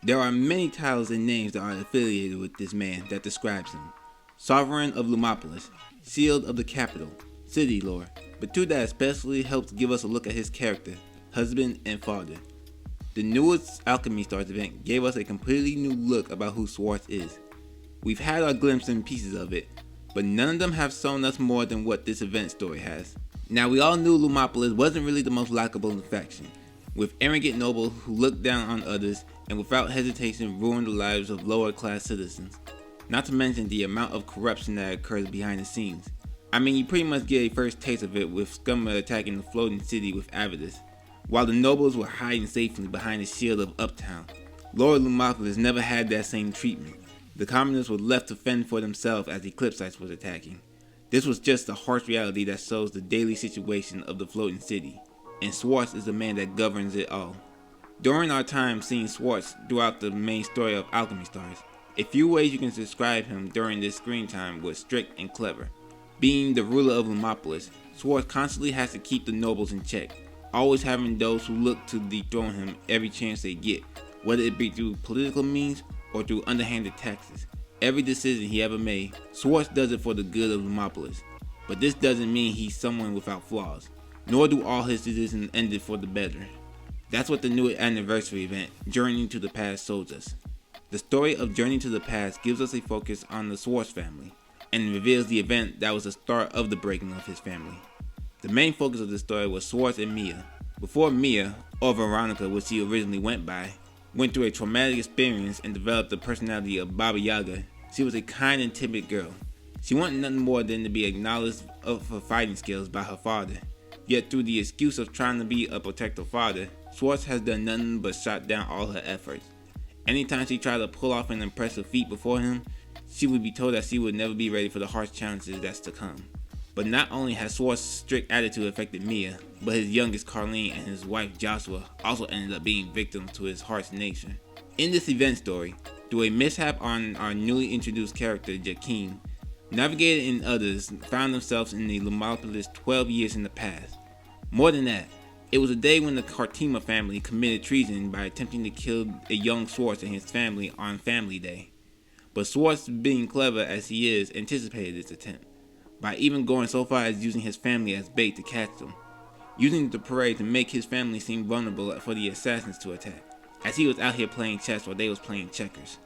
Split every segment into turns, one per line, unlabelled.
There are many titles and names that are affiliated with this man that describes him. Sovereign of Lumopolis, Shield of the Capital, City Lord, but two that especially helps give us a look at his character, husband and father. The newest Alchemy Stars event gave us a completely new look about who Schwartz is. We've had our glimpses and pieces of it, but none of them have shown us more than what this event story has. Now we all knew Lumopolis wasn't really the most likable faction, with arrogant nobles who looked down on others and without hesitation ruined the lives of lower class citizens. Not to mention the amount of corruption that occurs behind the scenes. I mean, you pretty much get a first taste of it with Scummer attacking the floating city with Avidus, while the nobles were hiding safely behind the shield of Uptown. Lower Lumopolis never had that same treatment. The commoners were left to fend for themselves as Eclipsites was attacking. This was just a harsh reality that shows the daily situation of the floating city, and Schwartz is the man that governs it all. During our time seeing Schwartz throughout the main story of Alchemy Stars, a few ways you can describe him during this screen time was strict and clever. Being the ruler of Lumopolis, Schwartz constantly has to keep the nobles in check, always having those who look to dethrone him every chance they get, whether it be through political means or through underhanded taxes. Every decision he ever made, Schwartz does it for the good of Lumopolis, but this doesn't mean he's someone without flaws, nor do all his decisions end it for the better. That's what the new anniversary event, Journey to the Past, shows us. The story of Journey to the Past gives us a focus on the Schwartz family, and reveals the event that was the start of the breaking of his family. The main focus of the story was Schwartz and Mia. Before Mia, or Veronica which she originally went by, went through a traumatic experience and developed the personality of Baba Yaga, she was a kind and timid girl. She wanted nothing more than to be acknowledged of her fighting skills by her father. Yet through the excuse of trying to be a protective father, Schwartz has done nothing but shot down all her efforts. Anytime she tried to pull off an impressive feat before him, she would be told that she would never be ready for the harsh challenges that's to come. But not only has Schwartz's strict attitude affected Mia, but his youngest Carlene and his wife Joshua also ended up being victims to his harsh nature. In this event story, through a mishap on our newly introduced character Jakeem, Navigator and others found themselves in the Lumopolis 12 years in the past. More than that, it was a day when the Kartima family committed treason by attempting to kill a young Schwartz and his family on Family Day. But Schwartz, being clever as he is, anticipated this attempt, by even going so far as using his family as bait to catch them, using the parade to make his family seem vulnerable for the assassins to attack, as he was out here playing chess while they was playing checkers.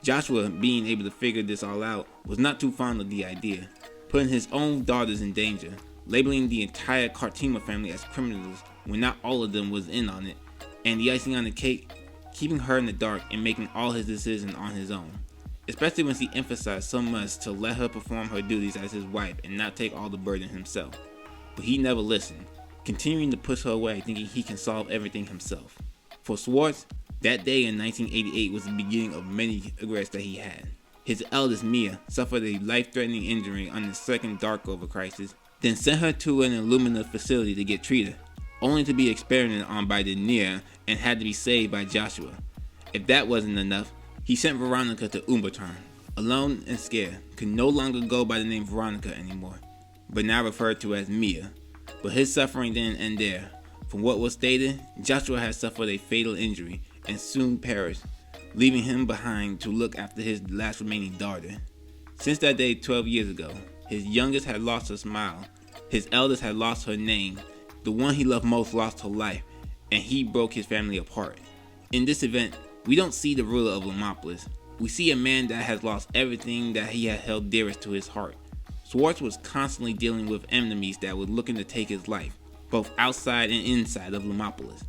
Joshua, being able to figure this all out, was not too fond of the idea, putting his own daughters in danger, labeling the entire Kartima family as criminals when not all of them was in on it, and the icing on the cake, keeping her in the dark and making all his decisions on his own. Especially when he emphasized so much to let her perform her duties as his wife and not take all the burden himself. But he never listened, continuing to push her away thinking he can solve everything himself. For Schwartz, that day in 1988 was the beginning of many regrets that he had. His eldest Mia suffered a life-threatening injury on the second Darkover crisis, then sent her to an Illumina facility to get treated, only to be experimented on by the Nia and had to be saved by Joshua. If that wasn't enough, he sent Veronica to Umberton. Alone and scared, could no longer go by the name Veronica anymore, but now referred to as Mia. But his suffering didn't end there. From what was stated, Joshua had suffered a fatal injury and soon perished, leaving him behind to look after his last remaining daughter. Since that day 12 years ago, his youngest had lost her smile, his eldest had lost her name, the one he loved most lost her life, and he broke his family apart. In this event, we don't see the ruler of Lumopolis. We see a man that has lost everything that he had held dearest to his heart. Schwartz was constantly dealing with enemies that were looking to take his life, both outside and inside of Lumopolis.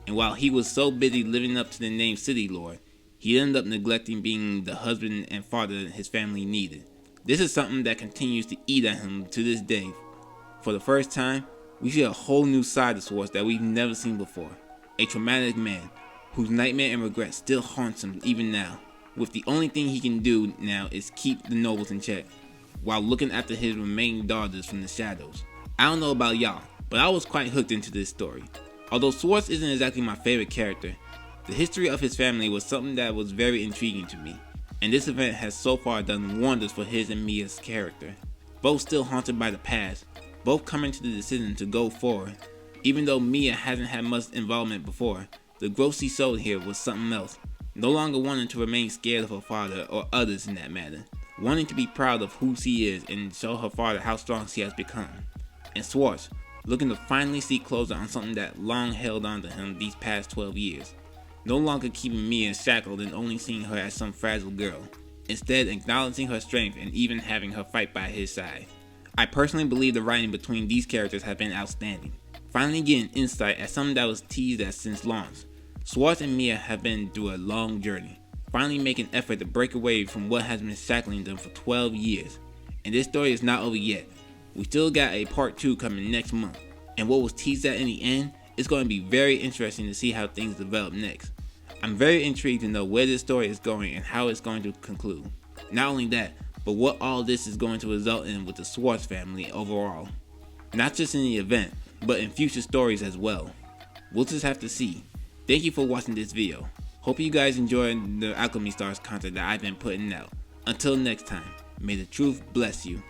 And while he was so busy living up to the name City Lord, he ended up neglecting being the husband and father his family needed. This is something that continues to eat at him to this day. For the first time, we see a whole new side of Schwartz that we've never seen before. A traumatic man, whose nightmare and regret still haunts him even now, with the only thing he can do now is keep the nobles in check, while looking after his remaining daughters from the shadows. I don't know about y'all, but I was quite hooked into this story. Although Schwartz isn't exactly my favorite character, the history of his family was something that was very intriguing to me, and this event has so far done wonders for his and Mia's character. Both still haunted by the past, both coming to the decision to go forward. Even though Mia hasn't had much involvement before, the growth she showed here was something else. no longer wanting to remain scared of her father or others in that matter, wanting to be proud of who she is and show her father how strong she has become. And Schwartz, looking to finally see closure on something that long held on to him these past 12 years, no longer keeping Mia shackled and only seeing her as some fragile girl, instead acknowledging her strength and even having her fight by his side. I personally believe the writing between these characters has been outstanding, finally getting insight at something that was teased at since launch. Schwartz and Mia have been through a long journey, finally making an effort to break away from what has been shackling them for 12 years. And this story is not over yet. We still got a part 2 coming next month, and what was teased at in the end is going to be very interesting to see how things develop next. I'm very intrigued to know where this story is going and how it's going to conclude. Not only that, but what all this is going to result in with the Schwartz family overall. Not just in the event, but in future stories as well. We'll just have to see. Thank you for watching this video. Hope you guys enjoyed the Alchemy Stars content that I've been putting out. Until next time, may the truth bless you.